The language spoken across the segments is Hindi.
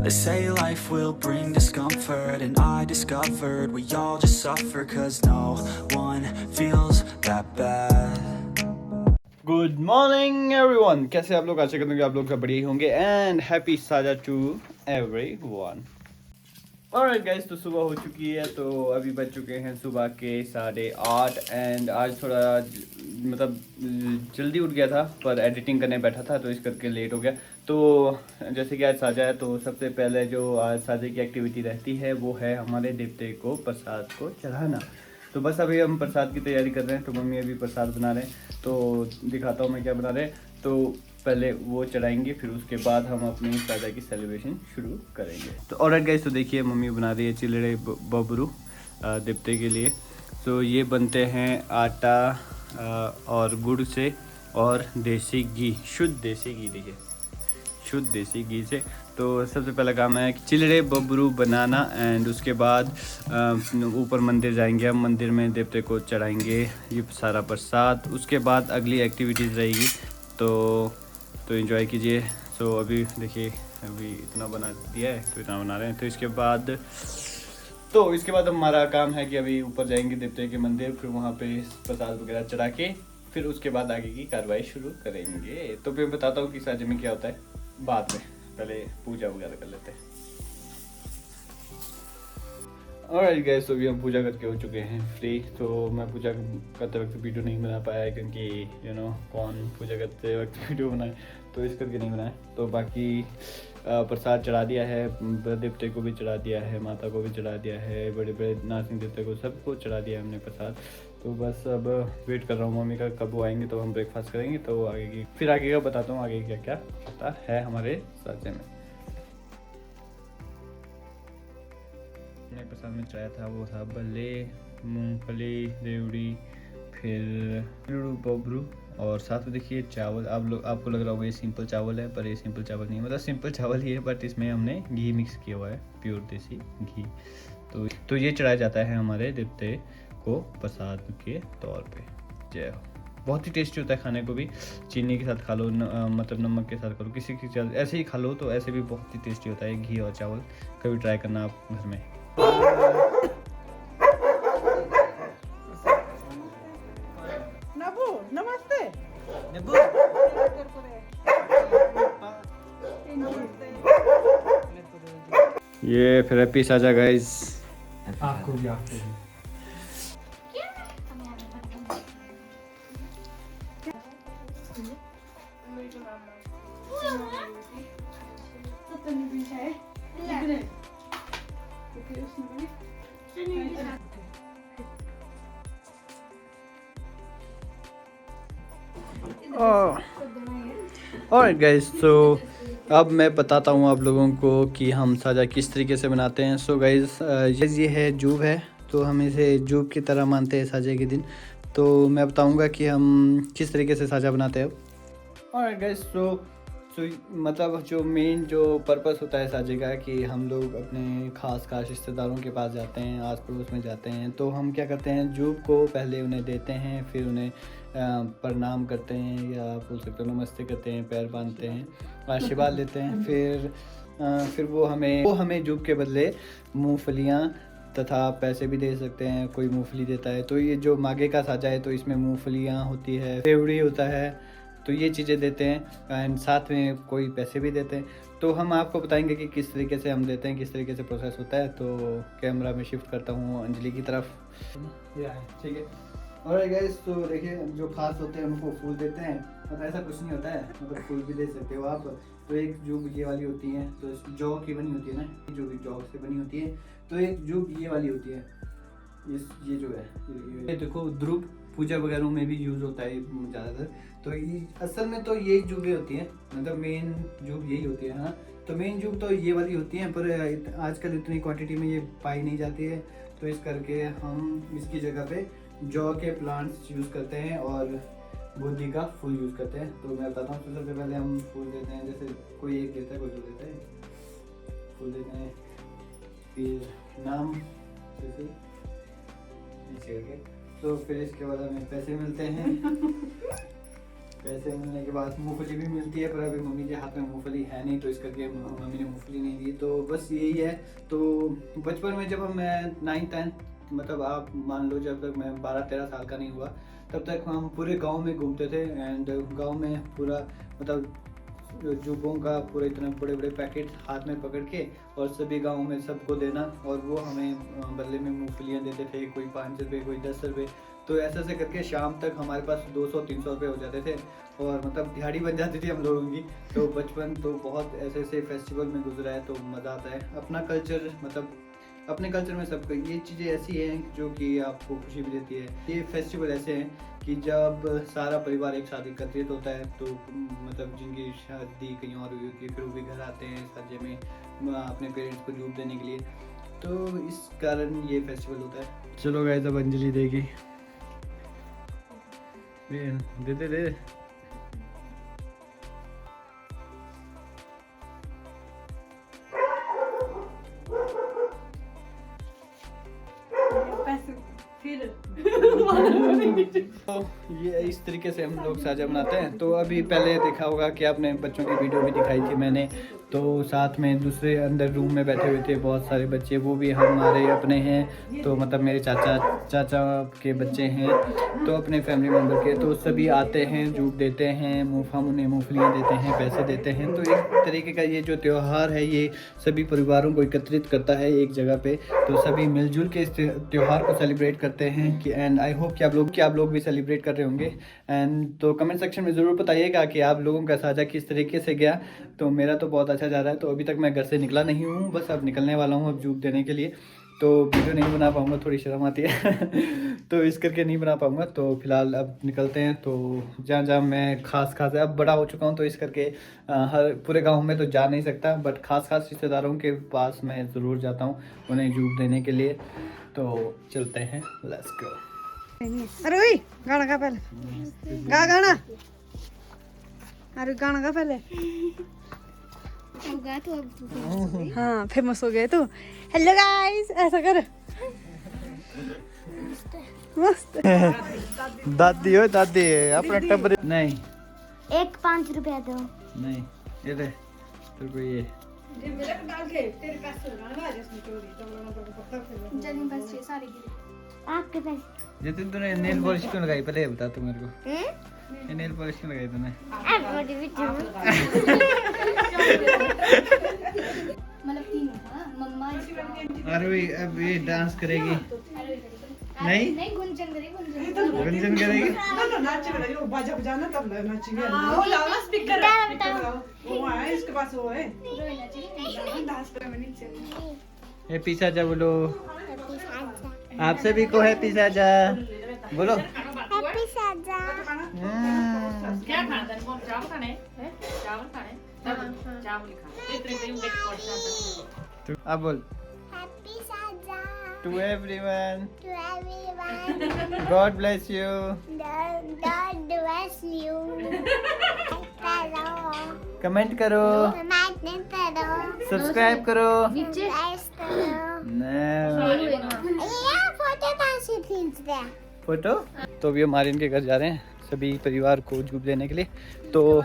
They say life will bring discomfort, and I discovered we all just suffer, cause no one feels that bad. Good morning everyone, कैसे आप लोग? आशा करते हैं कि आप लोग सब बढ़िया ही होंगे एंड हैप्पी साजा टू एवरीवन। ऑलराइट गाइस, तो सुबह हो चुकी है, तो अभी बज चुके हैं सुबह के 8:30 एंड आज थोड़ा मतलब जल्दी उठ गया था, पर एडिटिंग करने बैठा था तो इस करके लेट हो गया। तो जैसे कि आज साजा है, तो सबसे पहले जो आज साजे की एक्टिविटी रहती है वो है हमारे देवते को प्रसाद को चढ़ाना। तो बस अभी हम प्रसाद की तैयारी कर रहे हैं, तो मम्मी अभी प्रसाद बना रहे हैं, तो दिखाता हूँ मैं क्या बना रहे हैं। तो पहले वो चढ़ाएंगे, फिर उसके बाद हम अपनी साजा की सेलिब्रेशन शुरू करेंगे। तो ऑलराइट गाइस, तो देखिए मम्मी बना रही है चिलड़े बबरू देवते के लिए। तो ये बनते हैं आटा और गुड़ से और देसी घी, शुद्ध देसी घी, देखिए शुद्ध देसी घी से। तो सबसे पहला काम है चिलड़े बबरू बनाना एंड उसके बाद ऊपर मंदिर जाएंगे हम, मंदिर में देवते को चढ़ाएंगे ये सारा प्रसाद। उसके बाद अगली एक्टिविटीज़ रहेगी, तो एंजॉय कीजिए। तो अभी देखिए अभी इतना बना दिया है, तो इतना बना रहे हैं। तो इसके बाद हमारा काम है कि अभी ऊपर जाएंगे देवते के मंदिर, फिर वहाँ पे प्रसाद वगैरह चढ़ा के फिर उसके बाद आगे की कार्रवाई शुरू करेंगे। तो मैं बताता हूँ कि साजे में क्या होता है बाद में, पहले पूजा वगैरह कर लेते हैं। ऑलराइट गाइस, तो अभी हम पूजा करके हो चुके हैं फ्री। तो मैं पूजा करते वक्त वीडियो नहीं बना पाया क्योंकि कौन पूजा करते वक्त वीडियो बनाए, तो इस करके नहीं बनाया। तो बाकी प्रसाद चढ़ा दिया है, देवते को भी चढ़ा दिया है, माता को भी चढ़ा दिया है, बड़े बड़े नासिंह देवते को सबको चढ़ा दिया हमने प्रसाद। तो बस अब वेट कर रहा हूँ मम्मी का, कब वो आएंगे तो हम ब्रेकफास्ट करेंगे। तो आगे का बताता हूँ आगे क्या क्या होता है हमारे साजे में। प्रसाद में चढ़ाया था वो था बल्ले, मूंगफली, रेवड़ी, फिर बबरू और साथ में देखिए चावल। आपको लग रहा होगा ये सिंपल चावल है, पर ये सिंपल चावल नहीं है, मतलब सिंपल चावल ही है, बट इसमें हमने घी मिक्स किया हुआ है, प्योर देसी घी। तो ये चढ़ाया जाता है हमारे देवते को प्रसाद के तौर पे। जय हो। बहुत ही टेस्टी होता है खाने को भी, चीनी के साथ खा लो, मतलब नमक के साथ खा लो, किसी के साथ ऐसे ही खा लो, तो ऐसे भी बहुत ही टेस्टी होता है घी और चावल। कभी ट्राई करना आप घर में। नबू नमस्ते। ये फिर हैप्पी साजा गाइस। आपको भी आपको भी। ऑलराइट गाइस, तो अब मैं बताता हूँ आप लोगों को कि हम साजा किस तरीके से बनाते हैं। सो गाइस, ये है जूब है, तो हम इसे जूब की तरह मानते हैं साजे के दिन। तो मैं बताऊँगा कि हम किस तरीके से साजा बनाते हैं। ऑलराइट गाइस, तो मतलब जो मेन जो पर्पस होता है साजे का, कि हम लोग अपने खास रिश्तेदारों के पास जाते हैं, आस पड़ोस में जाते हैं। तो हम क्या करते हैं, जूब को पहले उन्हें देते हैं, फिर उन्हें प्रणाम करते हैं, या आप बोल सकते हो नमस्ते करते हैं, पैर बांधते हैं, आशीर्वाद लेते हैं। फिर वो हमें जूब के बदले मूंगफलियाँ तथा पैसे भी दे सकते हैं। कोई मूंगफली देता है, तो ये जो मागे का साजा है, तो इसमें मूंगफलियाँ होती है, रेवड़ी होता है, तो ये चीज़ें देते हैं एंड साथ में कोई पैसे भी देते हैं। तो हम आपको बताएंगे कि किस तरीके से हम देते हैं, किस तरीके से प्रोसेस होता है। तो कैमरा में शिफ्ट करता हूँ अंजलि की तरफ। ठीक है। और गाइस, तो देखिए जो खास होते हैं उनको फूल देते हैं, मतलब ऐसा कुछ नहीं होता है, मतलब फूल भी दे सकते हो आप। तो एक जूब ये वाली होती है, तो जौ की बनी होती है ना, जो भी जौ से बनी होती है। तो एक जूब ये वाली होती है, ये जो है ये देखो, ध्रुव पूजा वगैरह में भी यूज़ होता है ज़्यादातर। तो ये असल में तो यही जूबें होती हैं, मतलब मेन जूब यही होती है। हाँ, तो मेन जूब तो ये वाली होती हैं, पर आजकल इतनी क्वांटिटी में ये पाई नहीं जाती है, तो इस करके हम इसकी जगह पे जौ के प्लांट्स यूज़ करते हैं और बोधी का फूल यूज़ करते हैं। तो मैं बताता हूँ, तो सबसे पहले हम फूल देते हैं, जैसे कोई एक देता है, कोई दो देता है, फूल देते हैं। फिर नाम जैसे नीचे करके, तो फिर इसके बाद हमें पैसे मिलते हैं। पैसे मिलने के बाद मूंगफली भी मिलती है, पर अभी मम्मी के हाथ में मूंगफली है नहीं, तो इस करके मम्मी ने मूंगफली नहीं दी। तो बस यही है। तो बचपन में जब मैं 9-10 मतलब आप मान लो जब तक मैं 12-13 साल का नहीं हुआ, तब तक हम पूरे गांव में घूमते थे। एंड गांव में पूरा मतलब जूबों का पूरे इतने बड़े बड़े पैकेट हाथ में पकड़ के और सभी गांव में सबको देना, और वो हमें बदले में मूंगफलियाँ देते थे, कोई 5 रुपये कोई 10 रुपये। तो ऐसे ऐसे करके शाम तक हमारे पास 200-300 रुपये हो जाते थे, और मतलब दिहाड़ी बन जाती थी हम लोगों की। तो बचपन तो बहुत ऐसे ऐसे फेस्टिवल में गुजरा है, तो मज़ा आता है। अपना कल्चर मतलब अपने कल्चर में सबको ये चीज़ें ऐसी हैं जो कि आपको खुशी भी देती है। ये फेस्टिवल ऐसे हैं कि जब सारा परिवार एक साथ एकत्रित होता है, तो मतलब जिनकी शादी कहीं और हुई होती है, फिर वो भी घर आते हैं साझे में अपने पेरेंट्स को जूब देने के लिए। तो इस कारण ये फेस्टिवल होता है। चलो गाइस, अब अंजलि देगी। दे दे। तो ये इस तरीके से हम लोग साझा बनाते हैं। तो अभी पहले देखा होगा कि आपने बच्चों की वीडियो भी दिखाई थी मैंने, तो साथ में दूसरे अंदर रूम में बैठे हुए थे बहुत सारे बच्चे, वो भी हमारे अपने हैं। तो मतलब मेरे चाचा के बच्चे हैं, तो अपने फैमिली मेम्बर के। तो सभी आते हैं, जूब देते हैं, हम उन्हें मूंगफलियाँ देते हैं, पैसे देते हैं। तो एक तरीके का ये जो त्यौहार है, ये सभी परिवारों को एकत्रित करता है एक जगह पे। तो सभी मिलजुल के इस त्यौहार को सेलिब्रेट करते हैं कि एंड आई होप कि आप लोग भी सेलिब्रेट कर रहे होंगे। एंड तो कमेंट सेक्शन में ज़रूर बताइएगा कि आप लोगों का साझा किस तरीके से गया। तो मेरा तो बहुत अच्छा जा रहा है। तो अभी तक मैं घर से निकला नहीं हूँ, बस अब निकलने वाला हूँ अब जूब देने के लिए। तो वीडियो नहीं बना पाऊँगा, थोड़ी शर्म आती है तो इस करके नहीं बना पाऊँगा। तो फिलहाल अब निकलते हैं। तो जहाँ मैं खास अब बड़ा हो चुका हूँ, तो इस करके हर पूरे गांव में तो जा नहीं सकता, बट खास रिश्तेदारों के पास मैं ज़रूर जाता हूँ उन्हें जूब देने के लिए। तो चलते हैं, लेट्स गो। अरे वही गाना गा पहले, गा गाना। अरे गाना गा पहले। हाँ फेमस हो गए तू। हेलो गाइस, ऐसा कर। मस्त दादी हो दादी, अपना टब्बर नहीं। एक 5 रुपया दो। नहीं ये ले तेरे को ये मेरे को डाल के तेरे पास से गाना जिसमें चोरी तो जल्दी बस 6 सारे गिरे। आपके पास जितने तूने नेल पॉलिश क्यों लगाई, पहले ये बता तू मेरे को। ये नेल पॉलिश क्यों लगाई तूने? मतलब 3 मम्मा। अरे अब ये डांस करेगी नहीं गुंजन करेगी। गुंजन करेगी। ना नाच रही हो, बाजा बजाना तब नाचेंगे। वो लाओ स्पीकर, वो है इसके पास, वो है डांस कर। मैंने चल हैप्पी साजा बोलो, आपसे भी को हैप्पी साजा बोलो। हैप्पी साजा। क्या खाना था? चावल खाने हैं? चावल खाने? चावल खा। इतने अब बोल हैप्पी साजा to everyone, to everyone. God bless you, God bless you. Comment करो, सब्सक्राइब करो। फोटो तो अभी हमारे इनके घर जा रहे हैं सभी परिवार को जूब देने के लिए। तो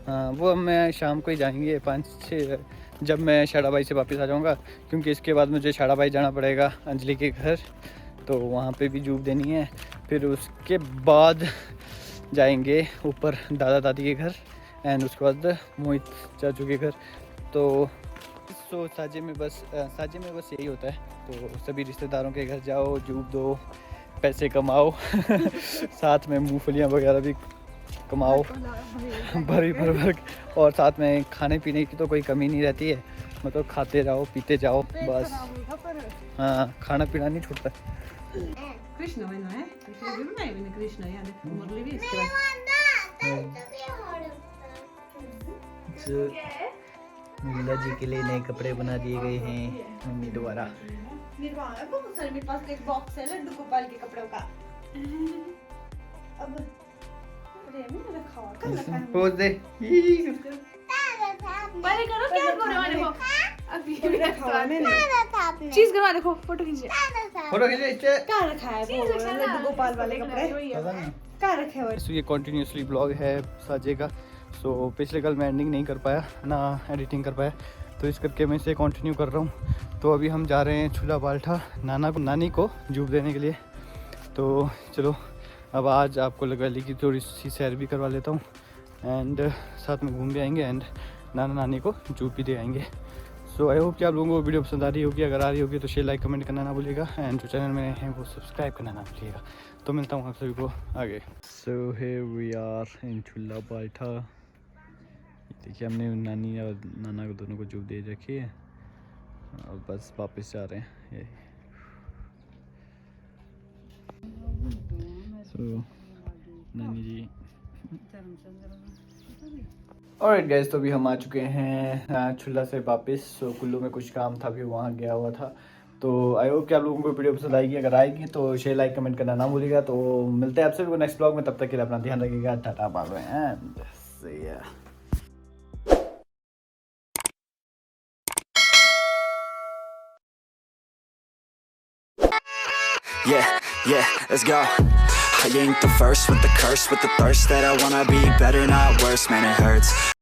हाँ, वो मैं शाम को ही जाएंगे 5-6, जब मैं शाड़ाबाई से वापस आ जाऊंगा, क्योंकि इसके बाद मुझे शाड़ाबाई जाना पड़ेगा अंजलि के घर। तो वहाँ पे भी जूब देनी है। फिर उसके बाद जाएंगे ऊपर दादा दादी के घर, एंड उसके बाद मोहित चाचू के घर। तो साझे में बस यही होता है। तो सभी रिश्तेदारों के घर जाओ, जूब दो, पैसे कमाओ साथ में मूंगफलियाँ वगैरह भी कमाओ भर और साथ में खाने पीने की तो कोई कमी नहीं रहती है। मतलब खाते जाओ पीते जाओ बस। हाँ, खाना पीना नहीं छूटता। कृष्ण बना है, कृष्ण भी बनाए मैंने। कृष्ण याद है, मुरली भी इसके बाद। मीला जी के लिए नए कपड़े बना दिए गए हैं मम्मी द्वारा। बहुत सारे मेरे पास एक बॉक्स है लड्डू गोपाल के कपड़ों का। अब रखा हुआ कल रखा है। पोज दे। पहले करो क्या करो वाले को। रखा हुआ है मैंने। खाना था आपने। चीज करवा देखो, फोटो खींचे। खाना था। फोटो खींचे इससे कहाँ रखा है वो लड्डू गोपाल वाले कपड़े? पता नहीं। कहाँ रखे हुए? सो ये कॉन्टीन्यूसली ब्लॉग है साजे का। सो पिछले कल मैं एंडिंग नहीं कर पाया ना एडिटिंग कर पाया, तो इस करके मैं इसे कंटिन्यू कर रहा हूँ। तो अभी हम जा रहे हैं छुला बाल्ठा नानी को जूब देने के लिए। तो चलो अब आज आपको लगवाली की थोड़ी सी सैर भी करवा लेता हूँ एंड साथ में घूम भी आएंगे एंड नानी को जूब भी दे आएंगे। सो आई होप कि आप लोगों को वीडियो पसंद आ रही होगी। अगर आ रही होगी तो शेयर लाइक कमेंट करना ना भूलिएगा एंड जो चैनल में हैं वो सब्सक्राइब करना ना भूलिएगा। तो मिलता हूँ आप सभी को आगे। So here we are in Chhula Baltha. देखिए हमने नानी और नाना को दोनों को जूब दे रखी है और बस वापस जा रहे हैं। ये नानी जी ऑलराइट गाइस, तो अभी हम आ चुके हैं छुला से वापस। सो कुल्लू में कुछ काम था, फिर वहाँ गया हुआ था। तो आई होप कि आप लोगों को वीडियो पसंद आएगी। अगर आएगी तो शेयर लाइक कमेंट करना ना भूलिएगा। तो मिलते हैं आपसे नेक्स्ट ब्लॉग में, तब तक के लिए अपना ध्यान रखिएगा। टाटा बाय बाय एंड सी या। Yeah, let's go. I ain't the first with the curse, with the thirst that I wanna be better, not worse, man, it hurts.